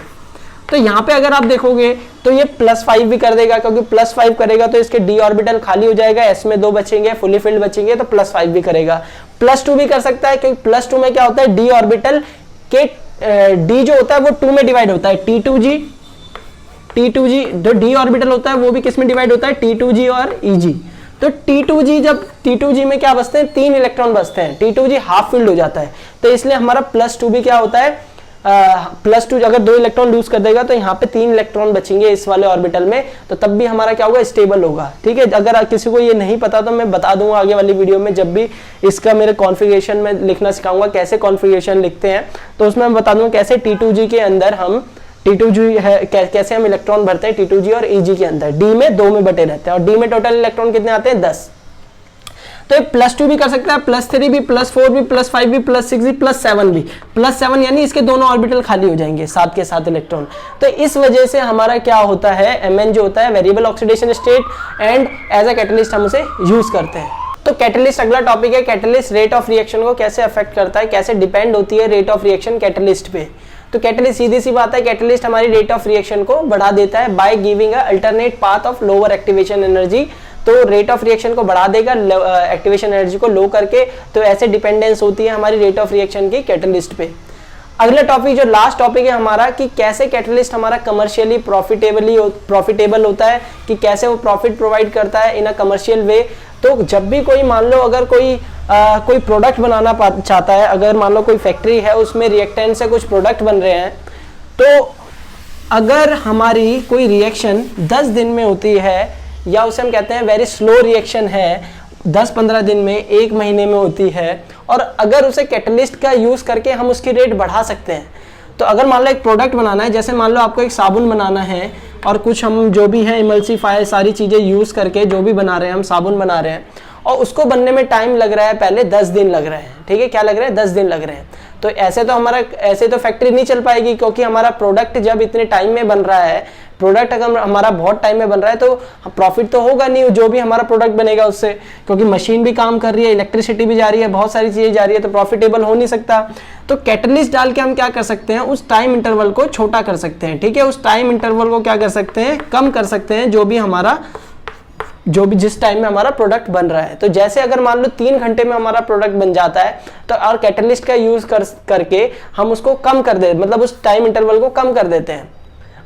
Speaker 2: तो यहाँ पे अगर आप देखोगे तो ये +5 भी कर देगा, क्योंकि +5 करेगा तो इसके d ऑर्बिटल खाली हो जाएगा, s में 2 बचेंगे, फुली फिल्ड बचेंगे, तो +5 भी करेगा। +2 भी कर सकता है, क्योंकि +2 में क्या होता है, d ऑर्बिटल के d जो होता है वो 2 में डिवाइड होता है, T2g जो d ऑर्बिटल होता है वो भी किस में डिवाइड होता है, T2g और Eg। तो T2g जब T2g में क्या बचते हैं, 3 इलेक्ट्रॉन बचते हैं, T2g हाफ फिल्ड हो जाता है, तो इसलिए हमारा +2 भी क्या होता है, +2 अगर 2 इलेक्ट्रॉन लूज कर देगा तो यहाँ पे 3 इलेक्ट्रॉन बचेंगे इस वाले ऑर्बिटल में, तो तब भी हमारा क्या होगा, स्टेबल होगा। ठीक है, अगर किसी को ये नहीं पता तो मैं बता दूंगा आगे वाली वीडियो में, जब भी इसका मेरे कॉन्फ़िगरेशन में लिखना सिखाऊंगा कैसे कॉन्फ़िगरेशन लिखते हैं, तो उसमें मैं बता दूंगा कैसे T2g के अंदर हम T2g है कैसे हम इलेक्ट्रॉन भरते हैं T2g और Eg के अंदर, d में 2 में बटे रहते हैं, और d में टोटल इलेक्ट्रॉन कितने आते हैं, 10। तो +2 भी कर सकता है, +3 भी, +4 भी, +5 भी, +6 भी, +7 भी। +7 यानी इसके दोनों ऑर्बिटल खाली हो जाएंगे 7 के 7 इलेक्ट्रॉन। तो इस वजह से हमारा क्या होता है, Mn जो होता है variable oxidation state and as a catalyst हम उसे यूज करते हैं। तो कैटलिस्ट अगला टॉपिक है, कैटलिस्ट रेट ऑफ रिएक्शन को कैसे अफेक्ट करता है, कैसे डिपेंड होती है रेट ऑफ रिएक्शन कैटलिस्ट पे। तो कैटलिस्ट सीधी सी बात है, कैटलिस्ट हमारी रेट ऑफ रिएक्शन को बढ़ा देता है by giving a alternate path of lower activation energy. तो रेट ऑफ रिएक्शन को बढ़ा देगा एक्टिवेशन एनर्जी को लो करके, तो ऐसे डिपेंडेंस होती है हमारी रेट ऑफ रिएक्शन की कैटलिस्ट पे। अगला टॉपिक जो लास्ट टॉपिक है हमारा, कि कैसे कैटलिस्ट हमारा कमर्शियली प्रॉफिटेबल होता है, कि कैसे वो प्रॉफिट प्रोवाइड करता है इन अ कमर्शियल वे। तो जब भी कोई मान लो अगर कोई प्रोडक्ट बनाना चाहता है, अगर मान लो कोई फैक्ट्री है उसमें रिएक्टेंट से कुछ प्रोडक्ट बन रहे हैं, तो अगर हमारी कोई रिएक्शन 10 दिन में होती है, या उसे हम कहते हैं वेरी स्लो रिएक्शन है, 10-15 दिन में, 1 महीने में होती है, और अगर उसे कैटलिस्ट का यूज करके हम उसकी रेट बढ़ा सकते हैं। तो अगर मान लो एक प्रोडक्ट बनाना है, जैसे मान लो आपको एक साबुन बनाना है, और कुछ हम जो भी है इमल्सिफायर सारी चीजें यूज करके जो भी बना रहे हैं, हम साबुन बना रहे हैं, और उसको बनने में टाइम लग रहा है, पहले 10 दिन लग रहे हैं। ठीक है, क्या लग रहा है, 10 दिन लग रहे हैं। तो ऐसे तो फैक्ट्री नहीं चल पाएगी, क्योंकि हमारा प्रोडक्ट जब इतने टाइम में बन रहा है, प्रोडक्ट अगर हमारा बहुत टाइम में बन रहा है तो प्रॉफिट तो होगा नहीं जो भी हमारा प्रोडक्ट बनेगा उससे, क्योंकि मशीन भी काम कर रही है, इलेक्ट्रिसिटी भी जा रही है, बहुत सारी चीजें जा रही है, तो प्रॉफिटेबल हो नहीं सकता। तो कैटलिस्ट डाल के हम क्या कर सकते हैं, उस टाइम इंटरवल को छोटा कर सकते हैं। ठीक है, उस टाइम इंटरवल को क्या कर सकते हैं, कम कर सकते हैं, जो भी जिस टाइम में हमारा प्रोडक्ट बन रहा है। तो जैसे अगर मान लो 3 घंटे में हमारा प्रोडक्ट बन जाता है, तो और कैटलिस्ट का यूज करके हम उसको कम कर दे, मतलब उस टाइम इंटरवल को कम कर देते हैं।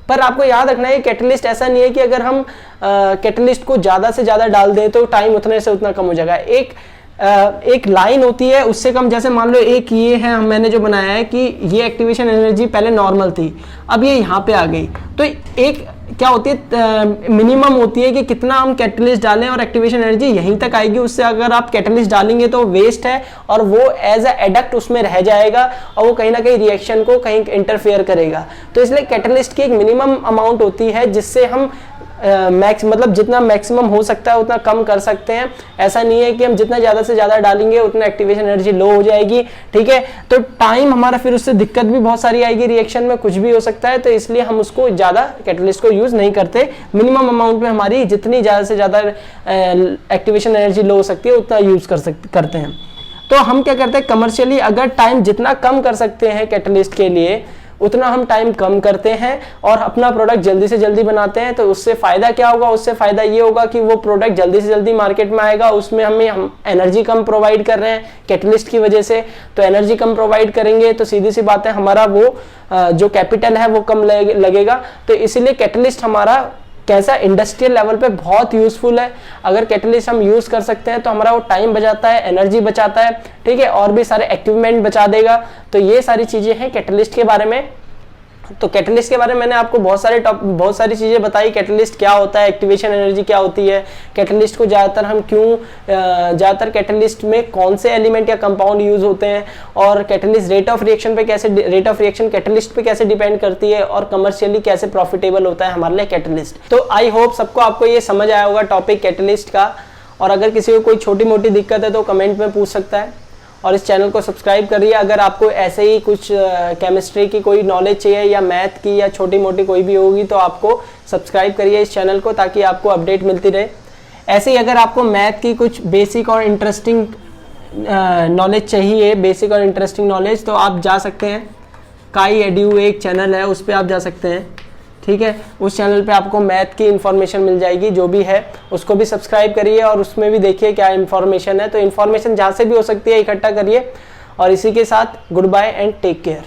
Speaker 2: पर आपको याद रखना है कैटलिस्ट ऐसा नहीं है कि अगर हम कैटलिस्ट को ज्यादा से ज्यादा डाल दें तो टाइम उतने से उतना कम हो जाएगा। एक लाइन होती है उससे कम, जैसे मान लो एक ये है, मैंने जो बनाया है कि ये एक्टिवेशन एनर्जी पहले नॉर्मल थी, अब ये यहाँ पे आ गई, तो एक क्या होती है मिनिमम होती है कि कितना हम कैटलिस्ट डालें और एक्टिवेशन एनर्जी यहीं तक आएगी। उससे अगर आप कैटलिस्ट डालेंगे तो वेस्ट है, और वो एज अ एडक्ट उसमें रह जाएगा, और वो कहीं ना कहीं रिएक्शन को कहीं इंटरफेयर करेगा। तो इसलिए कैटलिस्ट की एक मिनिमम अमाउंट होती है जिससे हम मतलब जितना मैक्सिमम हो सकता है उतना कम कर सकते हैं। ऐसा नहीं है कि हम जितना ज्यादा से ज्यादा डालेंगे उतना एक्टिवेशन एनर्जी लो हो जाएगी। ठीक है, तो टाइम हमारा फिर उससे दिक्कत भी बहुत सारी आएगी, रिएक्शन में कुछ भी हो सकता है, तो इसलिए हम उसको ज्यादा कैटलिस्ट को यूज नहीं करते। मिनिमम अमाउंट में हमारी जितनी ज्यादा से ज्यादा एक्टिवेशन एनर्जी लो हो सकती है उतना यूज करते हैं। तो हम क्या करते हैं, कमर्शियली अगर टाइम जितना कम कर सकते हैं कैटलिस्ट के लिए उतना हम टाइम कम करते हैं और अपना प्रोडक्ट जल्दी से जल्दी बनाते हैं। तो उससे फायदा क्या होगा, उससे फायदा ये होगा कि वो प्रोडक्ट जल्दी से जल्दी मार्केट में आएगा, उसमें हम एनर्जी कम प्रोवाइड कर रहे हैं कैटलिस्ट की वजह से। तो एनर्जी कम प्रोवाइड करेंगे तो सीधी सी बात है हमारा वो जो कैपिटल है वो कम लगेगा। तो इसीलिए कैटलिस्ट हमारा कैसा इंडस्ट्रियल लेवल पे बहुत यूजफुल है। अगर कैटलिस्ट हम यूज कर सकते हैं तो हमारा वो टाइम बचाता है, एनर्जी बचाता है, ठीक है, और भी सारे इक्विपमेंट बचा देगा। तो ये सारी चीजें हैं कैटलिस्ट के बारे में। तो कैटलिस्ट के बारे में मैंने आपको बहुत सारी चीजें बताई। कैटलिस्ट क्या होता है, एक्टिवेशन एनर्जी क्या होती है, कैटलिस्ट को ज्यादातर कैटलिस्ट में कौन से एलिमेंट या कंपाउंड यूज होते हैं, और catalyst rate of reaction catalyst पे कैसे डिपेंड करती है, और कमर्शियली कैसे प्रॉफिटेबल होता है हमारे लिए कैटलिस्ट। तो आई होप आपको ये समझ आया होगा टॉपिक कैटलिस्ट का। और अगर किसी को कोई छोटी मोटी दिक्कत है तो कमेंट में पूछ सकता है। और इस चैनल को सब्सक्राइब करिए। अगर आपको ऐसे ही कुछ केमिस्ट्री की कोई नॉलेज चाहिए या मैथ की या छोटी मोटी कोई भी होगी तो आपको सब्सक्राइब करिए इस चैनल को, ताकि आपको अपडेट मिलती रहे। ऐसे ही अगर आपको मैथ की कुछ बेसिक और इंटरेस्टिंग नॉलेज चाहिए, बेसिक और इंटरेस्टिंग नॉलेज, तो आप जा सकते हैं काई एड्यू एक चैनल है, उस पर आप जा सकते हैं। ठीक है, उस चैनल पे आपको मैथ की इन्फॉर्मेशन मिल जाएगी, जो भी है उसको भी सब्सक्राइब करिए और उसमें भी देखिए क्या इन्फॉर्मेशन है। तो इन्फॉर्मेशन जहाँ से भी हो सकती है इकट्ठा करिए। और इसी के साथ good bye and take care.